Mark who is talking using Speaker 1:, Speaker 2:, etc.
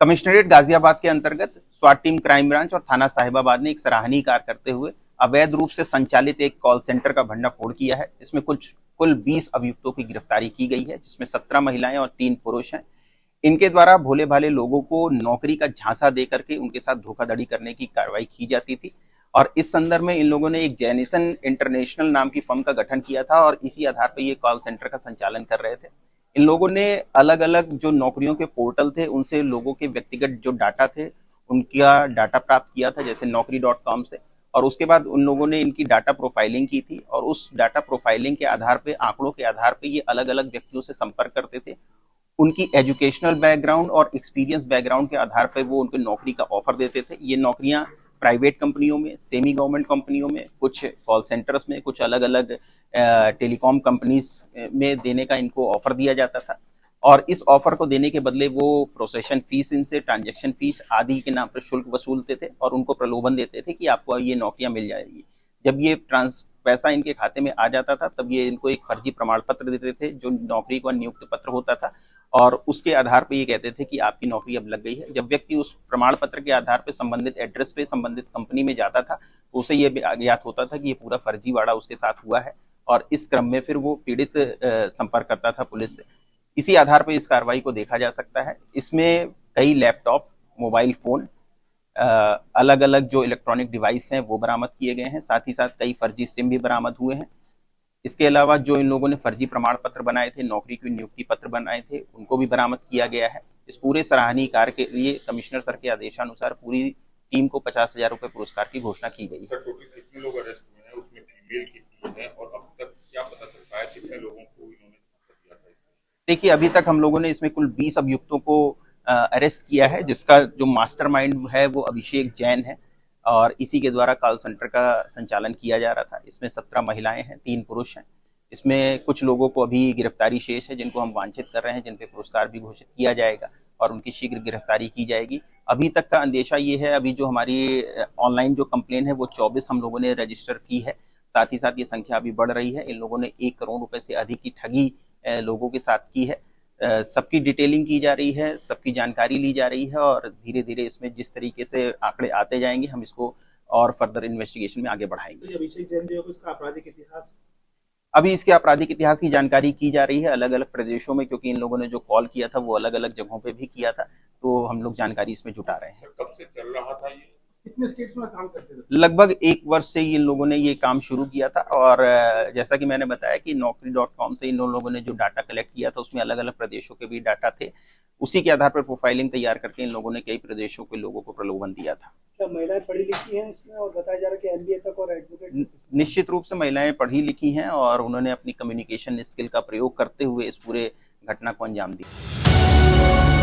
Speaker 1: Commissionerate Ghaziabad के अंतर्गत स्वाट team crime branch और थाना साहिबाबाद ने एक सराहनीय कार्य करते हुए अवैध रूप से संचालित एक कॉल सेंटर का भंडाफोड़ किया है। इसमें कुल 20 अभियुक्तों की गिरफ्तारी की गई है, जिसमें 17 महिलाएं और 3 पुरुष हैं। इनके द्वारा भोले भाले लोगों को नौकरी का झांसा दे करके उनके साथ धोखाधड़ी करने की कार्रवाई की जाती थी और इस संदर्भ में इन लोगों ने एक जेनिसन इंटरनेशनल नाम की फर्म का गठन किया था और इसी आधार पर ये कॉल सेंटर का संचालन कर रहे थे। इन लोगों ने अलग अलग जो नौकरियों के पोर्टल थे उनसे लोगों के व्यक्तिगत जो डाटा थे उनका डाटा प्राप्त किया था, जैसे naukri.com से, और उसके बाद उन लोगों ने इनकी डाटा प्रोफाइलिंग की थी और उस डाटा प्रोफाइलिंग के आधार पे, आंकड़ों के आधार पे ये अलग अलग व्यक्तियों से संपर्क करते थे। उनकी एजुकेशनल बैकग्राउंड और एक्सपीरियंस बैकग्राउंड के आधार पर वो उनको नौकरी का ऑफर देते थे। ये नौकरियां प्राइवेट कंपनियों में, सेमी गवर्नमेंट कंपनियों में, कुछ कॉल सेंटर्स में, कुछ अलग अलग टेलीकॉम कंपनीज में देने का इनको ऑफर दिया जाता था और इस ऑफर को देने के बदले वो प्रोसेशन फीस, इनसे ट्रांजैक्शन फीस आदि के नाम पर शुल्क वसूलते थे और उनको प्रलोभन देते थे कि आपको ये नौकरियां मिल जाएगी। जब ये पैसा इनके खाते में आ जाता था तब ये इनको एक फर्जी प्रमाण पत्र देते थे जो नौकरी का नियुक्ति पत्र होता था और उसके आधार पर ये कहते थे कि आपकी नौकरी अब लग गई है। जब व्यक्ति उस प्रमाण पत्र के आधार पर संबंधित एड्रेस पे संबंधित कंपनी में जाता था तो उसे ये ज्ञात होता था कि ये पूरा फर्जीवाड़ा उसके साथ हुआ है और इस क्रम में फिर वो पीड़ित संपर्क करता था पुलिस से। इसी आधार पर इस कार्रवाई को देखा जा सकता है। इसमें कई लैपटॉप, मोबाइल फोन, अलग अलग जो इलेक्ट्रॉनिक डिवाइस हैं वो बरामद किए गए हैं। साथ ही साथ कई फर्जी सिम भी बरामद हुए हैं। इसके अलावा जो इन लोगों ने फर्जी प्रमाण पत्र बनाए थे, नौकरी के नियुक्ति पत्र बनाए थे, उनको भी बरामद किया गया है। इस पूरे सराहनीय कार्य के लिए कमिश्नर सर के आदेशानुसार पूरी टीम को 50,000 रुपए पुरस्कार की घोषणा की गई।
Speaker 2: सर, टोटल कितने लोग अरेस्ट हुए हैं, उसमें फीमेल कितनी है और अब तक क्या पता चल पाया कितने लोगों को इन्होंने धोखा दिया था?
Speaker 1: देखिए, अभी तक हम लोगों ने इसमें कुल 20 अभियुक्तों को अरेस्ट किया है, जिसका जो मास्टरमाइंड है वो अभिषेक जैन है और इसी के द्वारा कॉल सेंटर का संचालन किया जा रहा था। इसमें 17 महिलाएं हैं, 3 पुरुष हैं। इसमें कुछ लोगों को अभी गिरफ्तारी शेष है जिनको हम वांछित कर रहे हैं, जिन पे पुरस्कार भी घोषित किया जाएगा और उनकी शीघ्र गिरफ्तारी की जाएगी। अभी तक का अंदेशा ये है, अभी जो हमारी ऑनलाइन जो कंप्लेन है वो 24 हम लोगों ने रजिस्टर की है। साथ ही साथ ये संख्या अभी बढ़ रही है। इन लोगों ने 1 करोड़ रुपए से अधिक की ठगी लोगों के साथ की है। सबकी डिटेलिंग की जा रही है, सबकी जानकारी ली जा रही है और धीरे धीरे इसमें जिस तरीके से आंकड़े आते जाएंगे हम इसको और फर्दर इन्वेस्टिगेशन में आगे बढ़ाएंगे।
Speaker 3: तो अभिषेक जैन जो इसका आपराधिक इतिहास,
Speaker 1: अभी इसके आपराधिक इतिहास की जानकारी की जा रही है अलग अलग प्रदेशों में, क्योंकि इन लोगों ने जो कॉल किया था वो अलग अलग जगहों पे भी किया था, तो हम लोग जानकारी इसमें जुटा रहे हैं।
Speaker 2: कब से चल रहा था ये?
Speaker 3: कितने स्टेट्स में काम करते थे?
Speaker 1: लगभग 1 वर्ष से इन लोगों ने ये काम शुरू किया था और जैसा कि मैंने बताया कि naukri.com से इन लोगों ने जो डाटा कलेक्ट किया था उसमें अलग अलग प्रदेशों के भी डाटा थे। उसी के आधार पर प्रोफाइलिंग तैयार करके इन लोगों ने कई प्रदेशों के लोगों को प्रलोभन दिया था।
Speaker 3: क्या महिलाएं पढ़ी लिखी हैं इसमें और बताया जा रहा है कि MBA तक और एडवोकेट?
Speaker 1: निश्चित रूप से महिलाएं पढ़ी लिखी हैं और उन्होंने अपनी कम्युनिकेशन स्किल का प्रयोग करते हुए इस पूरे घटना को अंजाम दिया।